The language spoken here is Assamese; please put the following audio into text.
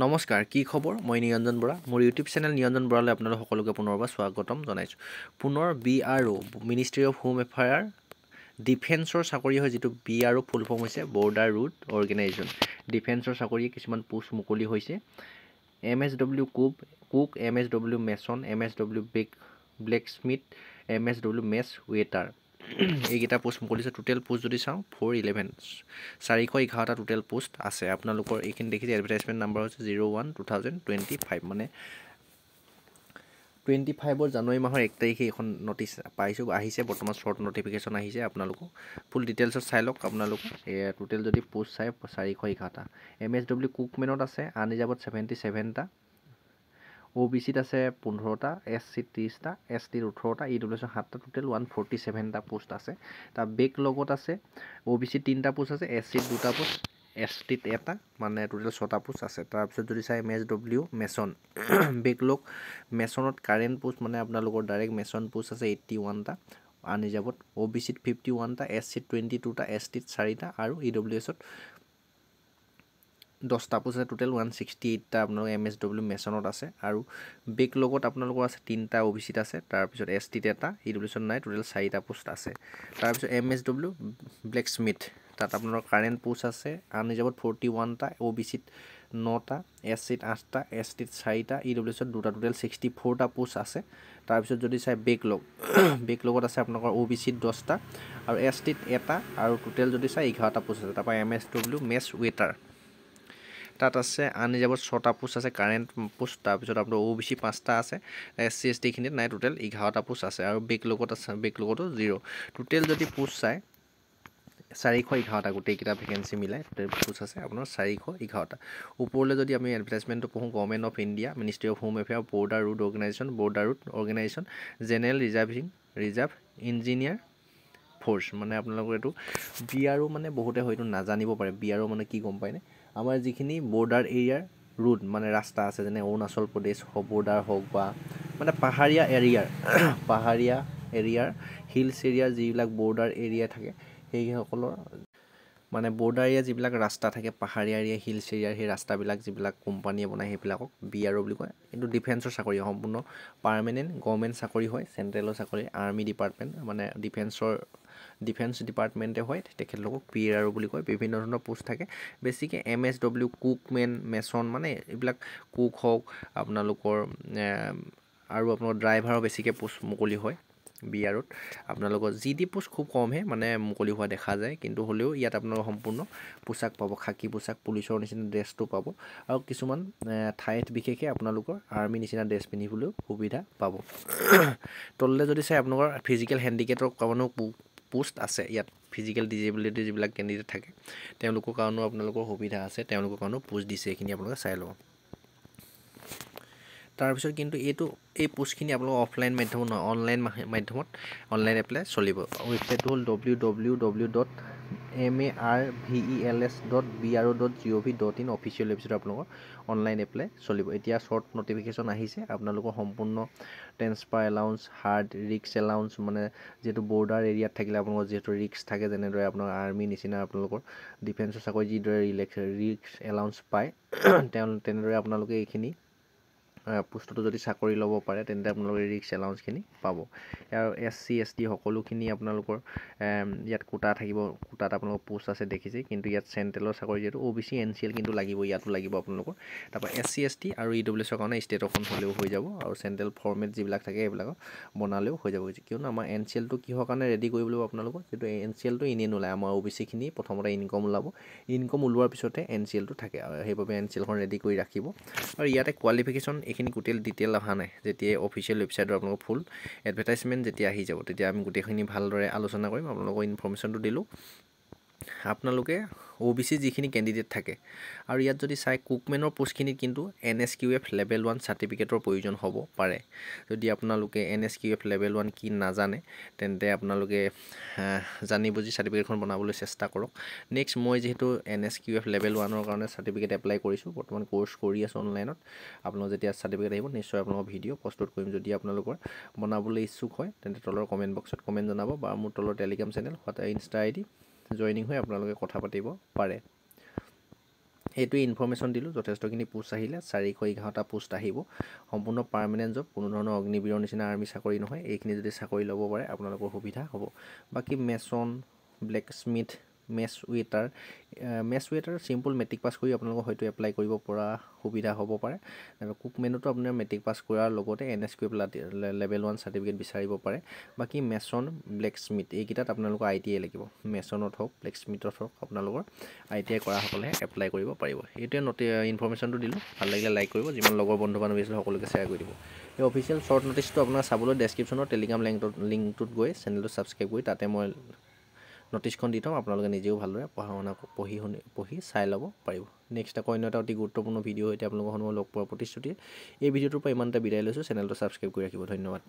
নমস্কাৰ কি খবৰ মই নিৰঞ্জন বৰা মোৰ ইউটিউব চেনেল নিৰঞ্জন বৰালৈ আপোনালোক সকলোকে পুনৰবাৰ স্বাগতম জনাইছোঁ পুনৰ BRO ministry of home affair ডিফেন্সৰ চাকৰি হয় যেটো BRO ফুল ফৰ্ম হৈছে বৰ্ডাৰ ৰুট অৰ্গেনাইজেশ্যন ডিফেন্সৰ চাকৰি কিছুমান পোষ্ট মুকলি হৈছে MSW cook MSW mason MSW blacksmith MSW mess waiter এইকেইটা পোষ্ট মুকলিছে টোটেল পোষ্ট যদি চাওঁ 411 411টা টোটেল পোষ্ট আছে আপোনালোকৰ এইখিনি দেখিছে এডভাৰটাইজমেন্ট নাম্বাৰ হৈছে 01/2025 মানে 25 জানুৱাৰী মাহৰ 1 তাৰিখে এখন নটিচ পাইছো আহিছে বৰ্তমান শৰ্ট নটিফিকেশন আহিছে আপোনালোকক ফুল ডিটেইলছত চাই লওক আপোনালোক টোটেল যদি পোষ্ট চাই 411টা MSW কুকমেনত আছে আনৰিজাৰ্ভড 77টা OBC ত আছে 15টা SC 30টা ST 18টা EWS 7টা টোটেল 147টা পোষ্ট আছে তা বেকলগত আছে OBC 3টা পোষ্ট আছে SC 2টা পোষ্ট ST এটা মানে টোটেল 6টা পোষ্ট আছে তাৰ পিছত যদি চাই MSW মেছন বেকলগ মেছনত কাৰেন্ট পোষ্ট মানে আপোনালোকৰ ডাইৰেক্ট মেছন পোষ্ট আছে 81টা আনৰিজাৰ্ভড OBC 51টা SC 22টা ST 4টা আৰু EWS 10টা পোষ্ট আছে টোটেল 168টা আপোনালোকৰ MSW মেছনত আছে আৰু বেকলগত আপোনালোকৰ আছে 3টা OBC ত আছে তাৰ পিছত ST এটা EWS নাই টোটেল 4টা পোষ্ট আছে তাৰ পিছত MSW ব্লেকস্মিথ তাত আপোনালোকৰ কাৰেন্ট পোষ্ট আছে আনৰিজাৰ্ভড 41টা OBC 9টা SC 8টা ST 4টা EWS 2টা টোটেল 64টা পোষ্ট আছে তাৰ পিছত যদি চাই বেকলগত আছে আপোনালোকৰ OBC 10টা আৰু ST এটা আৰু টোটেল যদি চাই 11টা পোষ্ট আছে তাৰপা MSW মেছ ৱেটাৰ তাত আছে আনৰিজাৰ্ভড 6টা পোষ্ট আছে কাৰেন্ট পোষ্ট তাৰ পিছত আপোনাৰ OBC 5টা আছে SC ST খিনিত নাই টোটেল 11টা পোষ্ট আছে আৰু বেকলগত আছে বেকলগতো 0 টোটেল যদি পোষ্ট চাই 411টা গোটেইকেইটা ভ্যাকেন্সি মিলাই টোটেল পোষ্ট আছে আপোনাৰ 411টা ওপৰলৈ যদি আমি এডভাৰটাইজমেন্টটো পঢ়ো government of India ministry of home affair border route organisation general reserve engineer force মানে আপোনালোকৰ এটো BRO মানে বহুতে হয়তো নাজানিব পাৰে BRO মানে কি গম পায়নে আমাৰ যিখিনি বৰ্ডাৰ এৰিয়াৰ ৰুট মানে ৰাস্তা আছে যেনে অৰুণাচল প্ৰদেশ বৰ্ডাৰ হওক বা মানে পাহাৰীয়া এৰিয়াৰ হিলছ এৰিয়াৰ যিবিলাক বৰ্ডাৰ এৰিয়া থাকে সেই সকলৰ মানে বৰ্ডাৰ এৰিয়া যিবিলাক ৰাস্তা থাকে পাহাৰীয়া এৰিয়া হিলছ এৰিয়াৰ সেই ৰাস্তাবিলাক যিবিলাক কোম্পানীয়ে বনায় সেইবিলাকক BRO বুলি কয় কিন্তু ডিফেন্সৰ চাকৰি সম্পূৰ্ণ পাৰ্মানেন্ট গভৰ্নমেন্ট চাকৰি হয় সেন্ট্ৰেলৰ চাকৰি আৰ্মি ডিপাৰ্টমেন্ট মানে ডিফেন্স ডিপাৰ্টমেন্টে হয় তেখেতলোকক BRO বুলি কয় বিভিন্ন ধৰণৰ পোষ্ট থাকে বেছিকে MSW কুকমেন মেছন মানে এইবিলাক কুক হওক আপোনালোকৰ আৰু আপোনাৰ ড্ৰাইভাৰৰ বেছিকে পোষ্ট মুকলি হয় BRO আপোনালোকৰ GD পোষ্ট খুব কম হে মানে মুকলি হোৱা দেখা যায় কিন্তু হলেও ইয়াত আপোনালোক সম্পূৰ্ণ পোছাক পাব খাকি পোছাক পুলিচৰ নিচিনা ড্ৰেছটো পাব আৰু কিছুমান ঠাইত বিশেষে আপোনালোকৰ আৰ্মি নিচিনা ড্ৰেছ পিন্ধিবলৈ সুবিধা পাব তললে যদি চাই আপোনালোকৰ ফিজিক্যাল হ্যান্ডিকেপৰ কাৰণেও পোষ্ট আছে ইয়াত ফিজিক্যাল ডিজেবিলিটি যিবিলাক ক্যান্ডিডেট থাকে তেওঁলোকৰ কাৰণেও আপোনালোকৰ সুবিধা আছে তেওঁলোকৰ কাৰণেও পোষ্ট দিছে এইখিনি আপোনালোকে চাই লব তাৰ পিছত কিন্তু এই পোষ্টখিনি আপোনালোক অফলাইন মাধ্যমত নহয় অনলাইন মাধ্যমত অনলাইন এপ্লাই চলিব ওয়েবসাইটটো হ'ল www.marvels.bro.gov.in অফিচিয়েল ওয়েবসাইট আপোনালোকৰ অনলাইন এপ্লাই চলিব এতিয়া শৰ্ট নটিফিকেশন আহিছে আপোনালোকৰ সম্পূৰ্ণ transfer allowance hard risk allowance মানে যেটো বৰ্ডাৰ এৰিয়াত থাকিলে আপোনালোকৰ যেটো ৰিস্ক থাকে যেনেদৰে আপোনাৰ আৰ্মি নিচিনা আপোনালোকৰ ডিফেন্সৰ চাকৰি যিদৰে ৰিস্ক এলাউন্স পায় তেনেদৰে আপোনালোকে এইখিনি পোষ্টটো যদি চাকৰি ল'ব পাৰে তেন্তে আপোনালোকে ৰিস্ক এলাউন্স খিনি পাব আৰু SC ST সকলোখিনি আপোনালোকৰ ইয়াত কোটা থাকিব কোটাত আপোনালোকৰ পোষ্ট আছে দেখিছে কিন্তু ইয়াত সেন্ট্ৰেলৰ চাকৰি যেটো OBC NCL কিন্তু লাগিব ইয়াতো লাগিব আপোনালোকৰ তাৰপা SC ST আৰু EWS ৰ কাৰণে ষ্টেটখন হলেও হৈ যাব আৰু সেন্ট্ৰেল ফৰমেট যিবিলাক থাকে এইবিলাক বনালেও হৈ যাব কিয়নো আমাৰ NCL টো কিহৰ কাৰণে ৰেডি কৰিব লাগিব আপোনালোকৰ যেটো NCL টো ইনে নোলায় আমাৰ OBC খিনি প্ৰথমতে ইনকাম ওলাব ইনকাম ওলোৱাৰ পিছতে NCL টো থাকে আৰু সেইভাবে NCL খন ৰেডি কৰি ৰাখিব আৰু ইয়াতে কোৱালিফিকেশন এইখিনি টোটেল ডিটেইল অহা নাই যেতিয়া অফিচিয়েল ওয়েবসাইটৰ আপোনালোকৰ ফুল এডভাৰটাইজমেন্ট যেতিয়া আহি যাব তেতিয়া আমি গোটেইখিনি ভালদৰে আলোচনা কৰিম আপোনালোকৰ ইনফৰমেশনটো দিলো আপোনালোকে OBC যিখিনি ক্যান্ডিডেট থাকে আৰু ইয়াত যদি চাই কুকমেনৰ পোষ্টখিনিত কিন্তু NSQF লেভেল 1 সাৰ্টিফিকেটৰ প্ৰয়োজন হ'ব পাৰে যদি আপোনালোকে NSQF লেভেল 1 কি নাজানে তেন্তে আপোনালোকে জানি বুজি সাৰ্টিফিকেটখন বনাবলৈ চেষ্টা কৰক নেক্সট মই যেহেতু NSQF লেভেল 1 ৰ কাৰণে সাৰ্টিফিকেট এপ্লাই কৰিছো বৰ্তমান কোৰ্স কৰি আছো অনলাইনত আপোনালোক যেতিয়া সাৰ্টিফিকেট আহিব নিশ্চয় আপোনালোকৰ ভিডিও প্ৰস্তুত কৰিম যদি আপোনালোকৰ বনাবলৈ ইচ্ছুক হয় তেন্তে তলৰ কমেন্ট বক্সত কমেন্ট জনাব বা মোৰ তলৰ টেলিগ্ৰাম চেনেল বা ইনষ্টা আইডি জয়নিং হৈ আপোনালোকে কথা পাতিব পাৰে এইটোৱে ইনফৰমেশ্যন দিলোঁ। যথেষ্টখিনি পোষ্ট আহিলে, 411টা পোষ্ট আহিব। সম্পূৰ্ণ পাৰ্মানেণ্ট জব, কোনো ধৰণৰ অগ্নিবীৰৰ নিচিনা আৰ্মি চাকৰি নহয়। এইখিনি যদি চাকৰি ল'ব পাৰে আপোনালোকৰ সুবিধা হ'ব। বাকী মেছন, ব্লেক স্মিথ, মেছ ৱেটাৰ চিম্পল মেট্ৰিক পাছ কৰি আপোনালোকৰ হয়তো এপ্লাই কৰিব পৰা সুবিধা হ'ব পাৰে। আৰু কুকমেনতো আপোনাৰ মেট্ৰিক পাছ কৰাৰ লগতে NSQF লেভেল 1 চাৰ্টিফিকেট বিচাৰিব পাৰে। বাকী মেছন, ব্লেক স্মিথ এইকেইটাত আপোনালোকৰ ITI লাগিব। মেছনত হওক, ব্লেক স্মিথত হওক আপোনালোকৰ ITI কৰাসকলেহে এপ্লাই কৰিব পাৰিব। এইটোৱে ইনফৰমেশ্যনটো দিলোঁ। ভাল লাগিলে লাইক কৰিব, যিমান লগৰ বন্ধু বান্ধৱী আছে সকলোকে শ্বেয়াৰ কৰি দিব। এই অফিচিয়েল শ্বৰ্ট ন'টিচটো আপোনাৰ চাবলৈ ডেছক্ৰিপশ্যনৰ টেলিগ্ৰাম লিংকটোত গৈ চেনেলটো ছাবস্ক্ৰাইব কৰি তাতে মই ন'টিচখন দি থ'ম। আপোনালোকে নিজেও ভালদৰে পঢ়ি চাই ল'ব পাৰিব। নেক্সট আকৌ অন্য এটা অতি গুৰুত্বপূৰ্ণ ভিডিঅ' সৈতে আপোনালোকৰ সন্মুখত লগ পোৱাৰ প্ৰতিশ্ৰুতি। এই ভিডিঅ'টোৰ পৰা ইমানতে বিদায় লৈছোঁ। চেনেলটো ছাবস্ক্ৰাইব কৰি ৰাখিব। ধন্যবাদ।